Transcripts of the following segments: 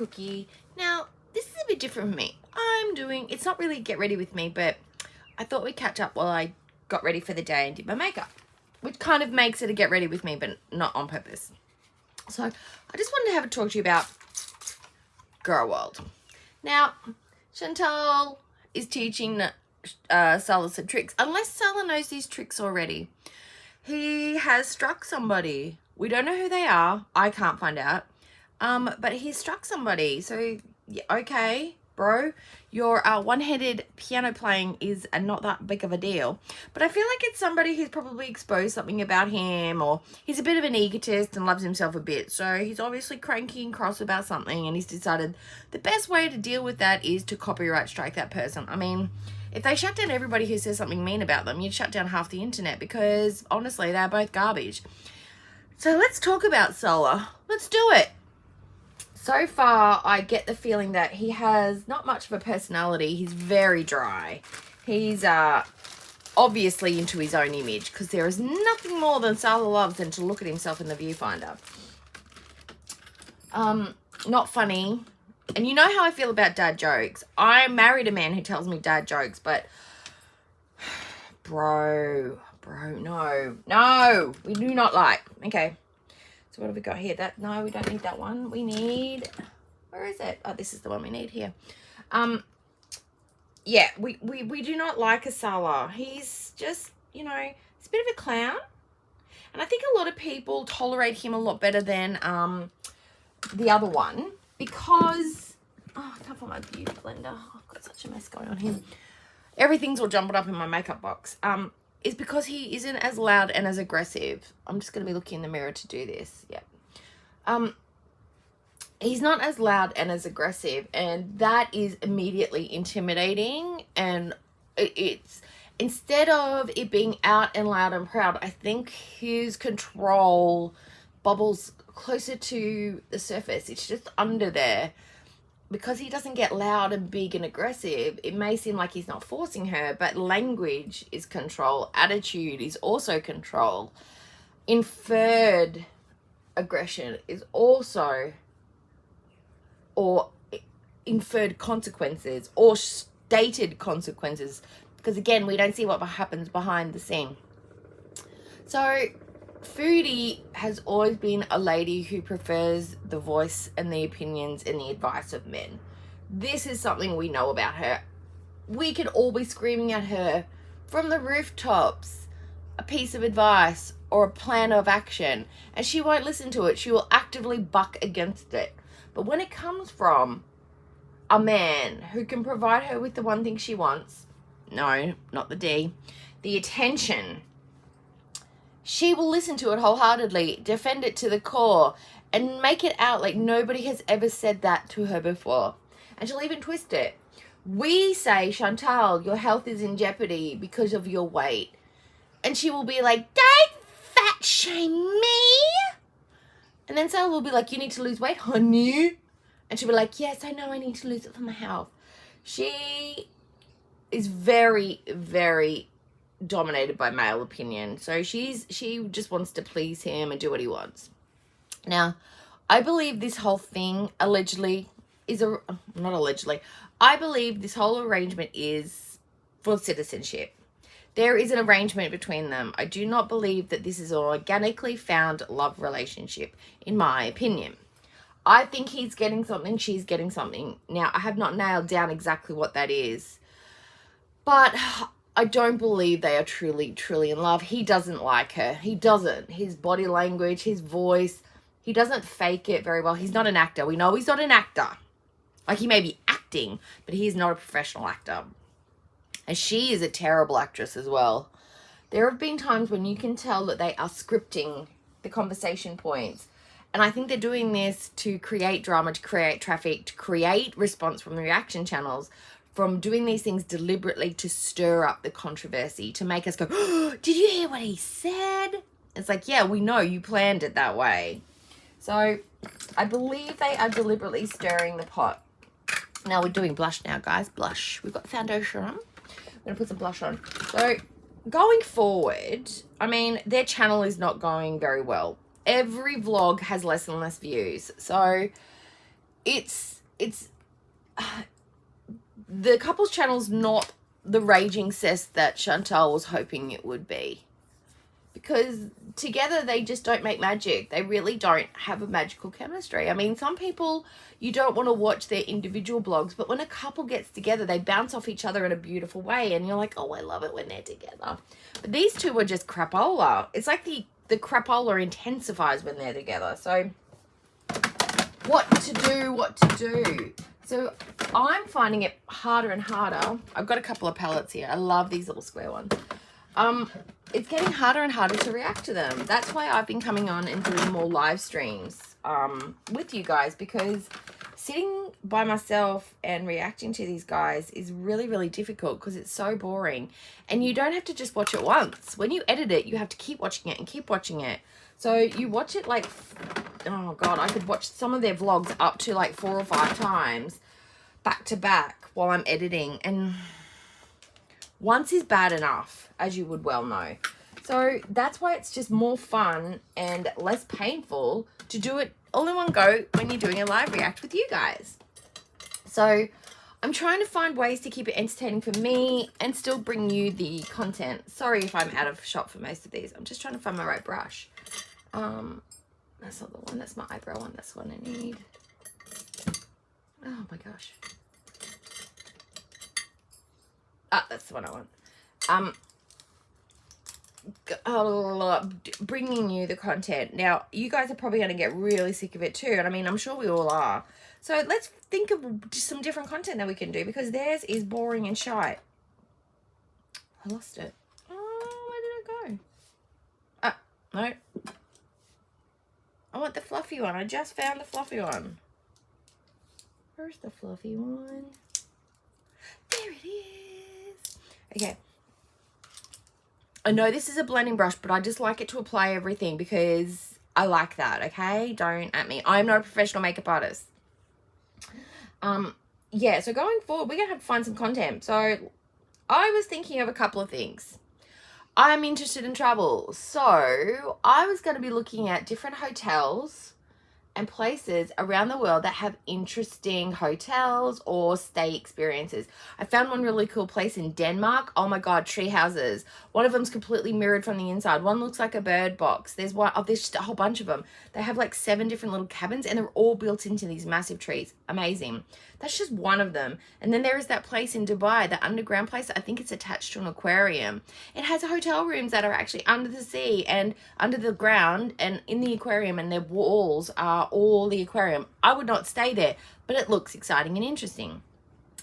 looky. Now, this is a bit different for me. It's not really get ready with me, but I thought we'd catch up while I got ready for the day and did my makeup, which kind of makes it a get ready with me, but not on purpose. So I just wanted to have a talk to you about Girl World. Now, Chantal is teaching Salah some tricks. Unless Salah knows these tricks already. He has struck somebody. We don't know who they are. I can't find out. But he struck somebody. So, yeah, okay, bro. Your one-handed piano playing is not that big of a deal. But I feel like it's somebody who's probably exposed something about him, or he's a bit of an egotist and loves himself a bit. So he's obviously cranky and cross about something, and he's decided the best way to deal with that is to copyright strike that person. I mean, if they shut down everybody who says something mean about them, you'd shut down half the internet, because honestly, they're both garbage. So let's talk about Salah. Let's do it. So far, I get the feeling that he has not much of a personality. He's very dry. He's obviously into his own image, because there is nothing more than Salah loves than to look at himself in the viewfinder. Not funny. And you know how I feel about dad jokes. I married a man who tells me dad jokes, but bro, no, we do not like. Okay. So what have we got here? No, we don't need that one. We need, where is it? Oh, this is the one we need here. Yeah, we do not like a Salah. He's just, he's a bit of a clown. And I think a lot of people tolerate him a lot better than the other one, because, I can't find my beauty blender. I've got such a mess going on here. Everything's all jumbled up in my makeup box. Is because he isn't as loud and as aggressive. I'm just going to be looking in the mirror to do this. Yeah. He's not as loud and as aggressive, and that is immediately intimidating. And it's, instead of it being out and loud and proud, I think his control bubbles closer to the surface. It's just under there. Because he doesn't get loud and big and aggressive, it may seem like he's not forcing her, but language is control. Attitude is also control. Inferred aggression is also, or inferred consequences, or stated consequences. Because again, we don't see what happens behind the scene. So, Foodie has always been a lady who prefers the voice and the opinions and the advice of men. This is something we know about her. We could all be screaming at her from the rooftops a piece of advice or a plan of action, and she won't listen to it. She will actively buck against it. But when it comes from a man who can provide her with the one thing she wants, no, not the D, the attention, she will listen to it wholeheartedly, defend it to the core, and make it out like nobody has ever said that to her before. And she'll even twist it. We say, Chantal, your health is in jeopardy because of your weight. And she will be like, don't fat shame me. And then Salah will be like, you need to lose weight, honey. And she'll be like, yes, I know I need to lose it for my health. She is very, very dominated by male opinion. So she just wants to please him and do what he wants. Now, I believe this whole thing allegedly is I believe this whole arrangement is for citizenship. There is an arrangement between them. I do not believe that this is an organically found love relationship, in my opinion. I think he's getting something, she's getting something. Now, I have not nailed down exactly what that is, but I don't believe they are truly, truly in love. He doesn't like her. He doesn't. His body language, his voice, he doesn't fake it very well. He's not an actor. We know he's not an actor. Like, he may be acting, but he is not a professional actor. And she is a terrible actress as well. There have been times when you can tell that they are scripting the conversation points. And I think they're doing this to create drama, to create traffic, to create response from the reaction channels, from doing these things deliberately to stir up the controversy, to make us go, oh, did you hear what he said? It's like, yeah, we know you planned it that way. So I believe they are deliberately stirring the pot. Now we're doing blush now, guys. Blush. We've got foundation on. I'm going to put some blush on. So going forward, I mean, their channel is not going very well. Every vlog has less and less views. So it's the couples channel's not the raging cess that Chantal was hoping it would be. Because together they just don't make magic. They really don't have a magical chemistry. I mean, some people, you don't want to watch their individual blogs, but when a couple gets together, they bounce off each other in a beautiful way, and you're like, oh, I love it when they're together. But these two were just crapola. It's like the crapola intensifies when they're together. So what to do? So I'm finding it harder and harder. I've got a couple of palettes here. I love these little square ones. It's getting harder and harder to react to them. That's why I've been coming on and doing more live streams with you guys, because sitting by myself and reacting to these guys is really, really difficult because it's so boring. And you don't have to just watch it once. When you edit it, you have to keep watching it and keep watching it. So you watch it like, oh God, I could watch some of their vlogs up to like 4 or 5 times back to back while I'm editing. And once is bad enough, as you would well know. So that's why it's just more fun and less painful to do it all in one go when you're doing a live react with you guys. So I'm trying to find ways to keep it entertaining for me and still bring you the content. Sorry if I'm out of shot for most of these. I'm just trying to find my right brush. That's not the one. That's my eyebrow one. That's the one I need. Oh my gosh. Ah, that's the one I want. Bringing you the content. Now, you guys are probably going to get really sick of it too. And I mean, I'm sure we all are. So let's think of just some different content that we can do, because theirs is boring and shite. I lost it. Oh, where did it go? Ah, no. I want the fluffy one. I just found the fluffy one. Where's the fluffy one? There it is. Okay. I know this is a blending brush, but I just like it to apply everything because I like that, okay? Don't at me. I'm not a professional makeup artist. Yeah, so going forward, we're going to have to find some content. So I was thinking of a couple of things. I'm interested in travel. So I was going to be looking at different hotels and places around the world that have interesting hotels or stay experiences. I found one really cool place in Denmark. Oh my God, tree houses. One of them's completely mirrored from the inside. One looks like a bird box. There's one, oh, there's just a whole bunch of them. They have like 7 different little cabins and they're all built into these massive trees. Amazing. That's just one of them. And then there is that place in Dubai, the underground place. I think it's attached to an aquarium. It has hotel rooms that are actually under the sea and under the ground and in the aquarium, and their walls are all the aquarium. I would not stay there, but it looks exciting and interesting.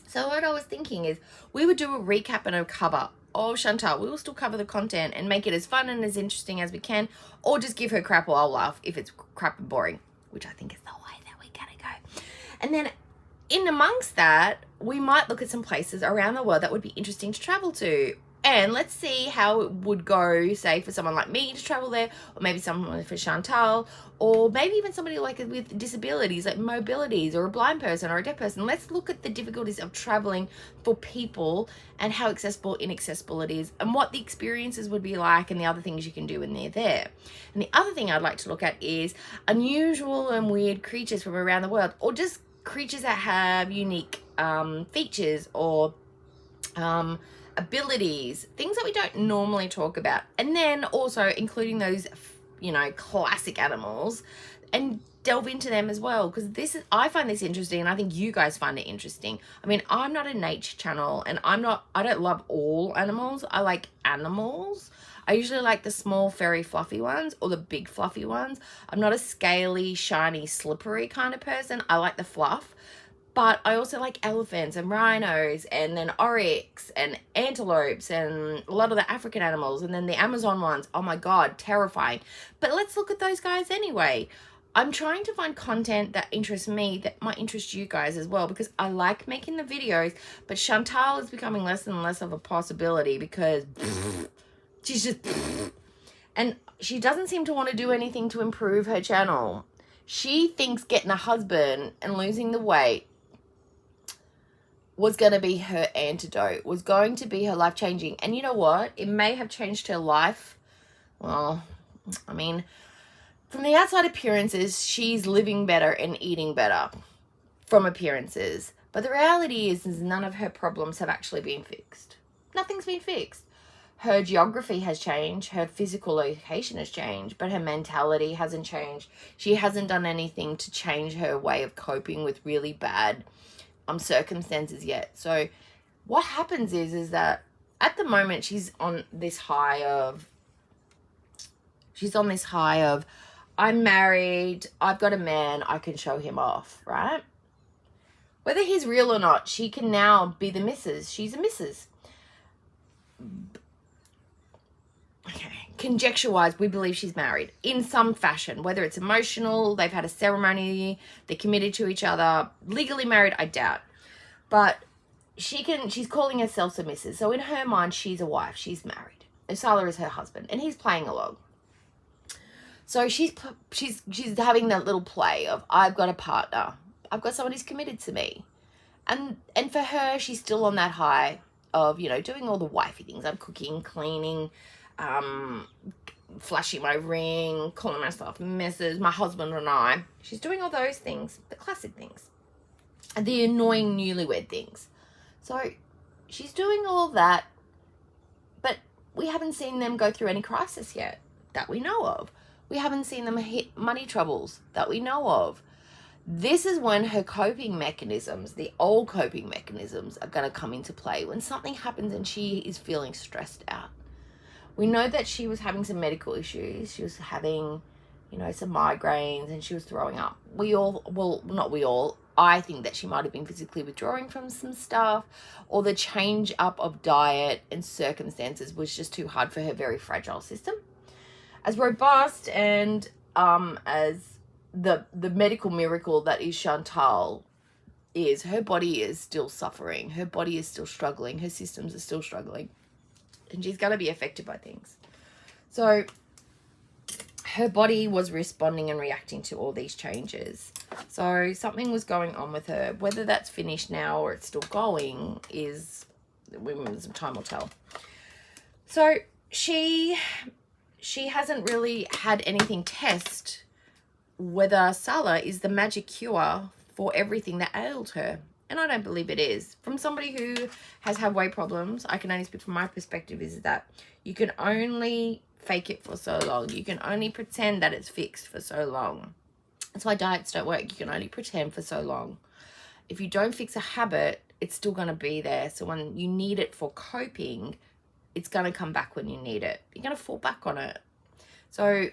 So what I was thinking is we would do a recap and a cover. Oh, Chantal, we will still cover the content and make it as fun and as interesting as we can, or just give her crap or I'll laugh if it's crap and boring, which I think is the way that we gotta go. And then in amongst that, we might look at some places around the world that would be interesting to travel to. And let's see how it would go, say, for someone like me to travel there, or maybe someone for Chantal, or maybe even somebody like with disabilities, like mobilities, or a blind person or a deaf person. Let's look at the difficulties of traveling for people and how accessible, inaccessible it is, and what the experiences would be like, and the other things you can do when they're there. And the other thing I'd like to look at is unusual and weird creatures from around the world, or just creatures that have unique features or abilities, things that we don't normally talk about. And then also including those, you know, classic animals, and delve into them as well, because I find this interesting, and I think you guys find it interesting. I mean, I'm not a nature channel, and I don't love all animals. I like animals. I usually like the small, furry, fluffy ones, or the big, fluffy ones. I'm not a scaly, shiny, slippery kind of person. I like the fluff. But I also like elephants and rhinos, and then oryx and antelopes and a lot of the African animals, and then the Amazon ones. Oh my God, terrifying. But let's look at those guys anyway. I'm trying to find content that interests me, that might interest you guys as well, because I like making the videos, but Chantal is becoming less and less of a possibility because she's just... And she doesn't seem to want to do anything to improve her channel. She thinks getting a husband and losing the weight was going to be her antidote, was going to be her life changing. And you know what? It may have changed her life. Well, I mean, from the outside appearances, she's living better and eating better. from appearances. But the reality is none of her problems have actually been fixed. Nothing's been fixed. Her geography has changed. Her physical location has changed. But her mentality hasn't changed. She hasn't done anything to change her way of coping with really bad circumstances yet. So what happens is that at the moment she's on this high of, I'm married, I've got a man, I can show him off, right? Whether he's real or not, she can now be the missus. She's a missus. Okay. Conjecture-wise, we believe she's married in some fashion, whether it's emotional, they've had a ceremony, they're committed to each other. Legally married, I doubt. But she's calling herself a missus. So in her mind, she's a wife. She's married. Salah is her husband, and he's playing along. So she's having that little play of, I've got a partner. I've got someone who's committed to me. And for her, she's still on that high of, you know, doing all the wifey things. I'm cooking, cleaning, flashing my ring, calling myself Mrs., my husband and I. She's doing all those things, the classic things, and the annoying newlywed things. So she's doing all that, but we haven't seen them go through any crisis yet that we know of. We haven't seen them hit money troubles that we know of. This is when her coping mechanisms, the old coping mechanisms, are going to come into play. When something happens and she is feeling stressed out. We know that she was having some medical issues. She was having, you know, some migraines, and she was throwing up. I think that she might have been physically withdrawing from some stuff, or the change up of diet and circumstances was just too hard for her very fragile system. As robust and as the medical miracle that is Chantal is, her body is still suffering. Her body is still struggling. Her systems are still struggling. And she's going to be affected by things. So her body was responding and reacting to all these changes. So something was going on with her. Whether that's finished now or it's still going is, time will tell. So she hasn't really had anything test whether Salah is the magic cure for everything that ailed her. And I don't believe it is. From somebody who has had weight problems, I can only speak from my perspective, is that you can only fake it for so long. You can only pretend that it's fixed for so long. That's why diets don't work. You can only pretend for so long. If you don't fix a habit, it's still going to be there. So when you need it for coping, it's going to come back when you need it. You're going to fall back on it. So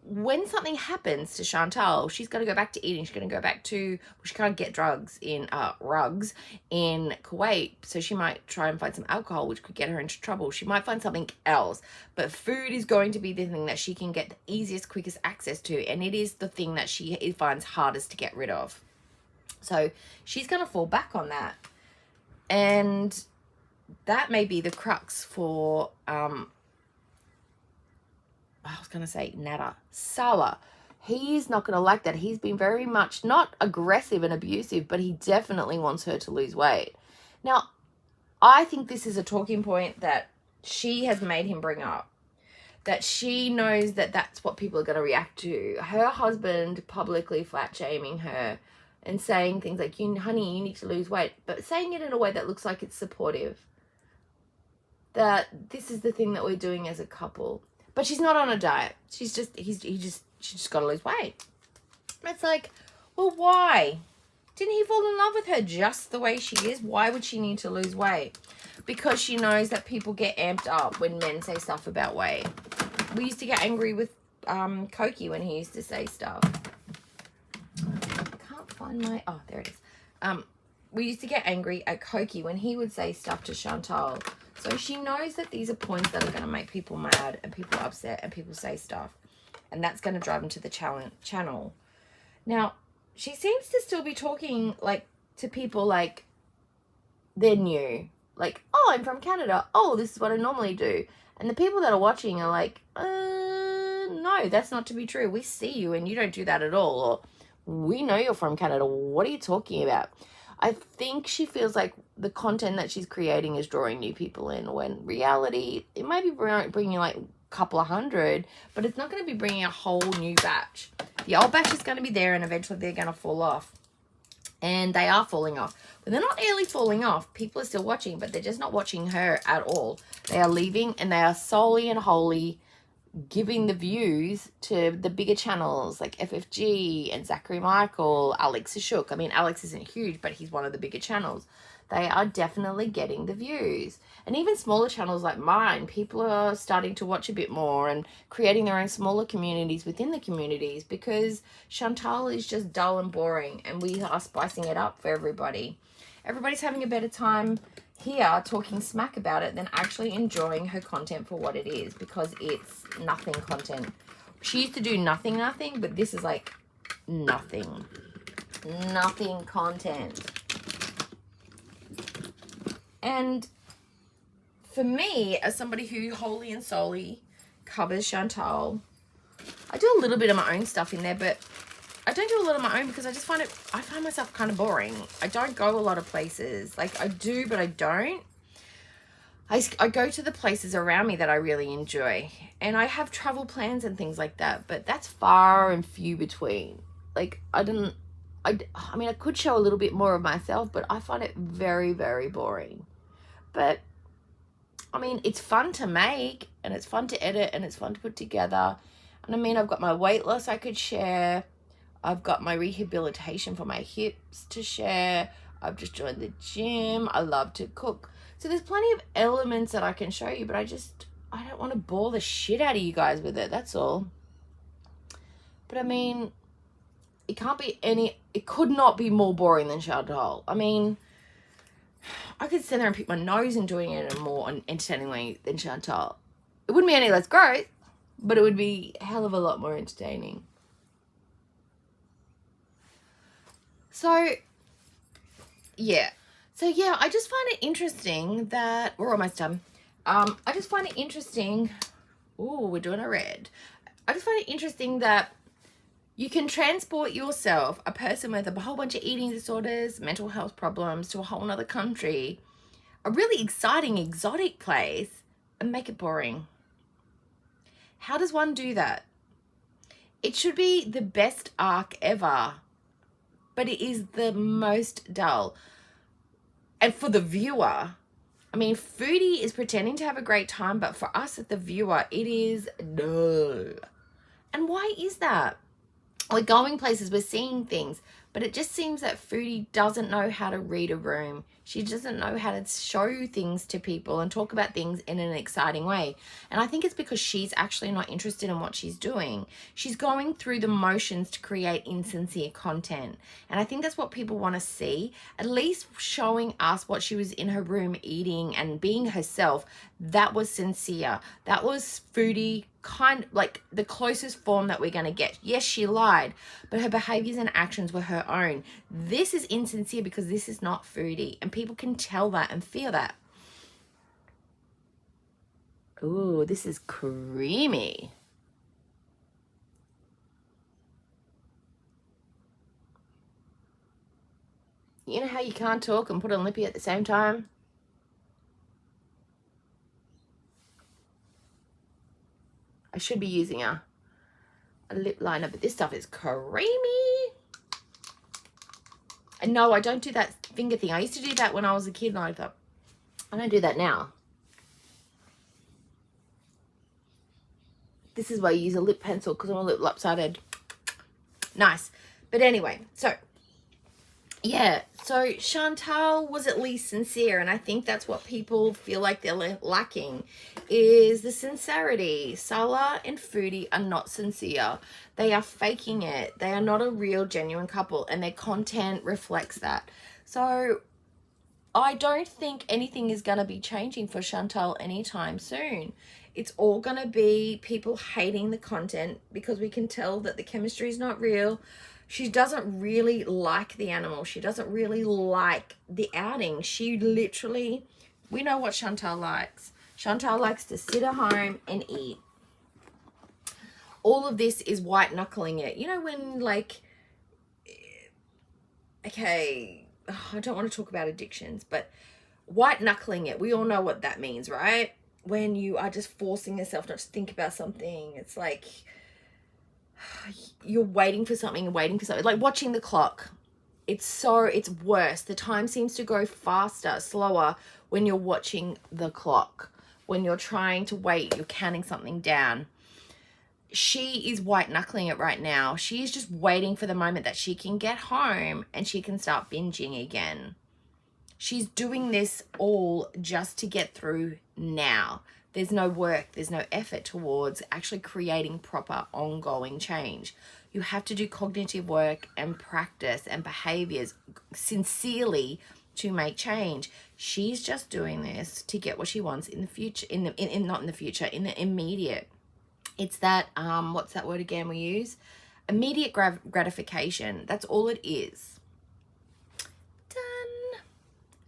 when something happens to Chantal, she's going to go back to eating. She's going to go back to, she can't get rugs in Kuwait. So she might try and find some alcohol, which could get her into trouble. She might find something else. But food is going to be the thing that she can get the easiest, quickest access to. And it is the thing that she finds hardest to get rid of. So she's going to fall back on that. And that may be the crux for, I was going to say Nada. Salah. He's not going to like that. He's been very much not aggressive and abusive, but he definitely wants her to lose weight. Now, I think this is a talking point that she has made him bring up. That she knows that that's what people are going to react to. Her husband publicly flat-shaming her and saying things like, honey, you need to lose weight. But saying it in a way that looks like it's supportive. That this is the thing that we're doing as a couple. But she's not on a diet. She's just got to lose weight. And it's like, well, why? Didn't he fall in love with her just the way she is? Why would she need to lose weight? Because she knows that people get amped up when men say stuff about weight. We used to get angry with Koki when he used to say stuff. I can't find my, oh, there it is. We used to get angry at Koki when he would say stuff to Chantal. So she knows that these are points that are going to make people mad and people upset and people say stuff. And that's going to drive them to the channel. Now, she seems to still be talking like to people like they're new. Like, oh, I'm from Canada. Oh, this is what I normally do. And the people that are watching are like, no, that's not to be true. We see you and you don't do that at all. Or we know you're from Canada. What are you talking about? I think she feels like the content that she's creating is drawing new people in, when reality, it might be bringing like a couple of hundred, but it's not going to be bringing a whole new batch. The old batch is going to be there and eventually they're going to fall off. And they are falling off. But they're not nearly falling off. People are still watching, but they're just not watching her at all. They are leaving, and they are solely and wholly giving the views to the bigger channels like FFG and Zachary Michael, Alex Ashok. I mean, Alex isn't huge, but he's one of the bigger channels. They are definitely getting the views. And even smaller channels like mine, people are starting to watch a bit more and creating their own smaller communities within the communities, because Chantal is just dull and boring, and we are spicing it up for everybody. Everybody's having a better time here talking smack about it than actually enjoying her content for what it is, because it's nothing content. She used to do nothing, but this is like nothing content. And for me, as somebody who wholly and solely covers Chantal, I do a little bit of my own stuff in there, but I don't do a lot of my own because I find myself kind of boring. I don't go a lot of places. Like, I do, but I don't. I go to the places around me that I really enjoy. And I have travel plans and things like that, but that's far and few between. Like, I mean, I could show a little bit more of myself, but I find it very, very boring. But, I mean, it's fun to make, and it's fun to edit, and it's fun to put together. And I mean, I've got my weight loss I could share. I've got my rehabilitation for my hips to share. I've just joined the gym. I love to cook. So there's plenty of elements that I can show you, but I don't want to bore the shit out of you guys with it. That's all. But I mean, it could not be more boring than Chantal. I mean, I could sit there and pick my nose in doing it in a more entertaining way than Chantal. It wouldn't be any less gross, but it would be a hell of a lot more entertaining. So, yeah. I just find it interesting that we're almost done. I just find it interesting. Ooh, we're doing a red. I just find it interesting that you can transport yourself, a person with a whole bunch of eating disorders, mental health problems, to a whole nother country, a really exciting, exotic place, and make it boring. How does one do that? It should be the best arc ever, but it is the most dull. And for the viewer, I mean, Foodie is pretending to have a great time, but for us as the viewer, it is dull. And why is that? We're going places, we're seeing things, but it just seems that Foodie doesn't know how to read a room. She doesn't know how to show things to people and talk about things in an exciting way. And I think it's because she's actually not interested in what she's doing. She's going through the motions to create insincere content. And I think that's what people want to see. At least showing us what she was in her room eating and being herself, that was sincere. That was Foodie, kind like the closest form that we're going to get. Yes, she lied, but her behaviors and actions were her own. This is insincere because this is not Foodie, and people can tell that and feel that. Ooh, this is creamy. You know how you can't talk and put on lippy at the same time? I should be using a lip liner, but this stuff is creamy. And no, I don't do that finger thing. I used to do that when I was a kid, and I thought, I don't do that now. This is why I use a lip pencil, because I'm a lip lopsided. Nice. But anyway, so yeah, so Chantal was at least sincere, and I think that's what people feel like they're lacking, is the sincerity. Salah and Foodie are not sincere. They are faking it. They are not a real, genuine couple, and their content reflects that. So I don't think anything is going to be changing for Chantal anytime soon. It's all going to be people hating the content because we can tell that the chemistry is not real. She doesn't really like the animal. She doesn't really like the outing. She literally, we know what Chantal likes. Chantal likes to sit at home and eat. All of this is white knuckling it. You know when, like, okay, I don't want to talk about addictions, but white knuckling it, we all know what that means, right? When you are just forcing yourself not to think about something. It's like you're waiting for something, like watching the clock. it's worse. The time seems to go faster, slower when you're watching the clock. When you're trying to wait, you're counting something down. She is white knuckling it right now. She is just waiting for the moment that she can get home and she can start binging again. She's doing this all just to get through now. There's no work, there's no effort towards actually creating proper ongoing change. You have to do cognitive work and practice and behaviors sincerely to make change. She's just doing this to get what she wants in the future, not in the future, in the immediate. It's that, what's that word again we use? Immediate gratification. That's all it is. Done.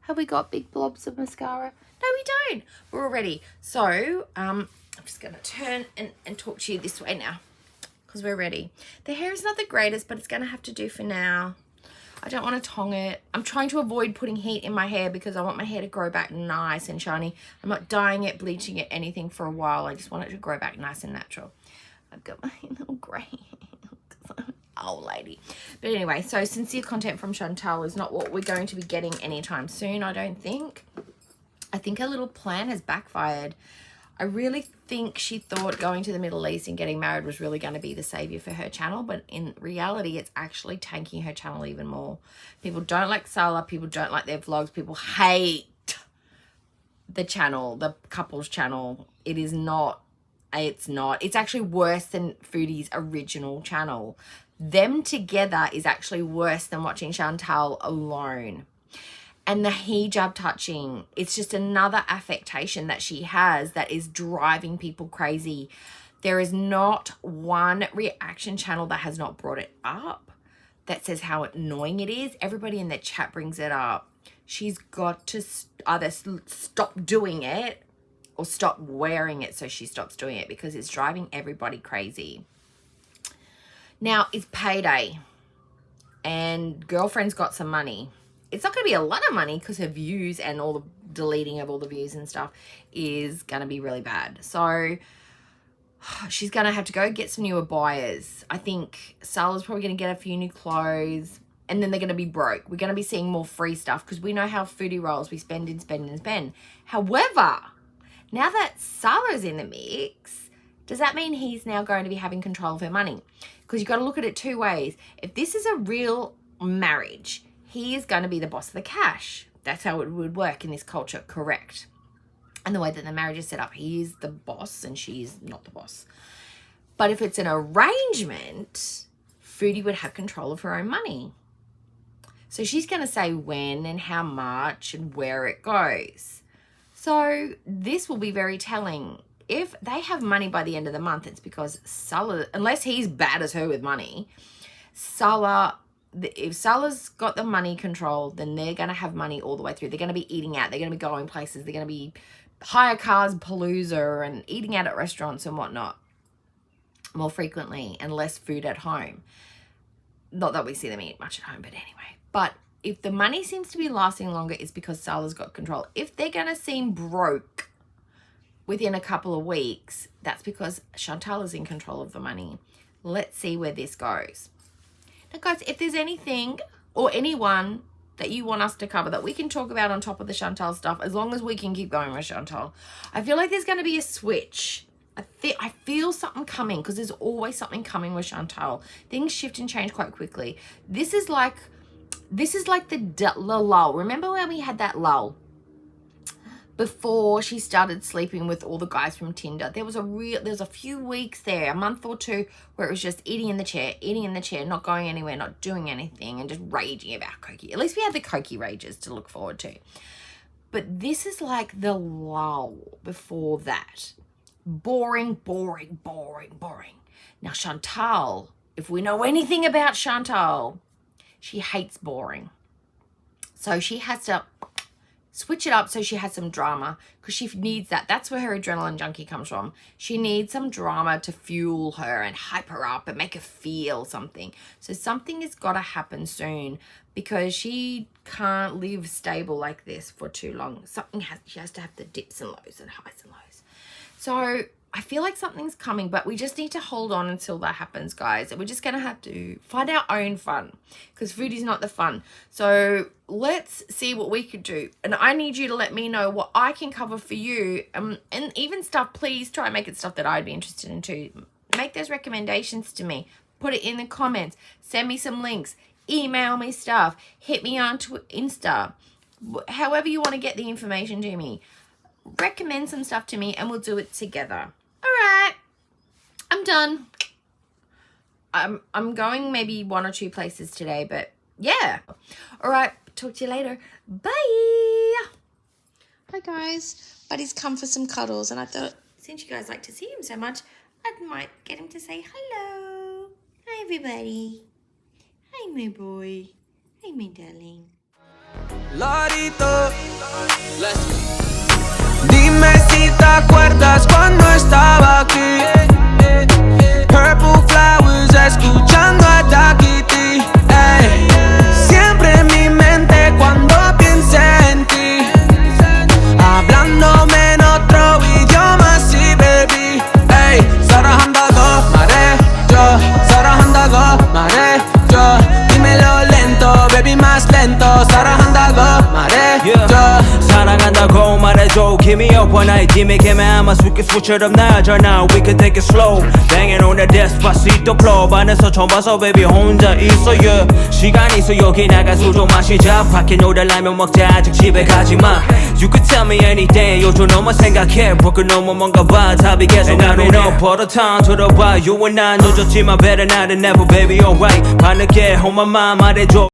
Have we got big blobs of mascara? No, we don't. We're all ready. So, I'm just going to turn and talk to you this way now because we're ready. The hair is not the greatest, but it's going to have to do for now. I don't want to tong it. I'm trying to avoid putting heat in my hair because I want my hair to grow back nice and shiny. I'm not dyeing it, bleaching it, anything for a while. I just want it to grow back nice and natural. I've got my little grey old lady. But anyway, so sincere content from Chantal is not what we're going to be getting anytime soon, I don't think. I think her little plan has backfired. I really think she thought going to the Middle East and getting married was really going to be the savior for her channel, but in reality, it's actually tanking her channel even more. People don't like Salah. People don't like their vlogs. People hate the channel, the couple's channel. It is not. It's not. It's actually worse than Foodie's original channel. Them together is actually worse than watching Chantal alone. And the hijab touching, it's just another affectation that she has that is driving people crazy. There is not one reaction channel that has not brought it up, that says how annoying it is. Everybody in the chat brings it up. She's got to either stop doing it or stop wearing it so she stops doing it because it's driving everybody crazy. Now, it's payday and girlfriend's got some money. It's not going to be a lot of money because her views and all the deleting of all the views and stuff is going to be really bad. So she's going to have to go get some newer buyers. I think Salah's probably going to get a few new clothes and then they're going to be broke. We're going to be seeing more free stuff because we know how Foodie rolls. We spend and spend and spend. However, now that Salah's in the mix, does that mean he's now going to be having control of her money? Because you've got to look at it two ways. If this is a real marriage, he is going to be the boss of the cash. That's how it would work in this culture, correct? And the way that the marriage is set up, he is the boss and she's not the boss. But if it's an arrangement, Foodie would have control of her own money. So she's going to say when and how much and where it goes. So this will be very telling. If they have money by the end of the month, it's because Salah, unless he's bad as her with money, if Salah's got the money control, then they're going to have money all the way through. They're going to be eating out. They're going to be going places. They're going to be hire cars, palooza, and eating out at restaurants and whatnot more frequently and less food at home. Not that we see them eat much at home, but anyway. But if the money seems to be lasting longer, it's because Salah's got control. If they're going to seem broke within a couple of weeks, that's because Chantal is in control of the money. Let's see where this goes. Now, guys, if there's anything or anyone that you want us to cover that we can talk about on top of the Chantal stuff, as long as we can keep going with Chantal, I feel like there's going to be a switch. I feel something coming because there's always something coming with Chantal. Things shift and change quite quickly. This is like the lull. Remember when we had that lull? Before she started sleeping with all the guys from Tinder, there was a few weeks there, a month or two, where it was just eating in the chair, not going anywhere, not doing anything, and just raging about Cokie. At least we had the Cokie rages to look forward to. But this is like the lull before that. Boring, boring, boring, boring. Now Chantal, if we know anything about Chantal, she hates boring. So she has to switch it up so she has some drama because she needs that. That's where her adrenaline junkie comes from. She needs some drama to fuel her and hype her up and make her feel something. So something has got to happen soon because she can't live stable like this for too long. She has to have the dips and lows and highs and lows. So I feel like something's coming, but we just need to hold on until that happens, guys. We're just going to have to find our own fun because Foodie's not the fun. So let's see what we could do. And I need you to let me know what I can cover for you. And even stuff, please try and make it stuff that I'd be interested in too. Make those recommendations to me. Put it in the comments. Send me some links. Email me stuff. Hit me on Insta. However you want to get the information to me. Recommend some stuff to me and we'll do it together. All right, I'm done. I'm going maybe 1 or 2 places today, but yeah. All right, talk to you later. Bye. Hi guys, Buddy's come for some cuddles, and I thought since you guys like to see him so much, I might get him to say hello. Hi everybody. Hi my boy. Hi my darling. Lorito, let's go. Dime si te acuerdas cuando estaba aquí. Purple flowers, escuchando a Takiti. Siempre en mi mente cuando piense en ti. Hablándome en otro idioma, sí, baby. 사랑한다고 말해줘. 사랑한다고 말해줘. dímelo lento, baby, más lento. 사랑한다고 말해줘. 사랑한다고 말해줘. Give me up one night, dime que me amas. We can switch it up now, right now. We can take it slow. Banging on that despacito flow. 반에서 처음 봐서 baby 혼자 있어, yeah. 시간 있어 여기 나가 술 좀 마시자. 밖에 놀달라면 먹자. 아직 집에 가지마. You could tell me anything. 요즘 너만 생각해. broken 너무 뭔가 봐. 답이 계속 나를 너 버릇한 들어봐. You and I 늦었지만 better not than never, baby, alright. 밤늦게 on my mind 말해줘.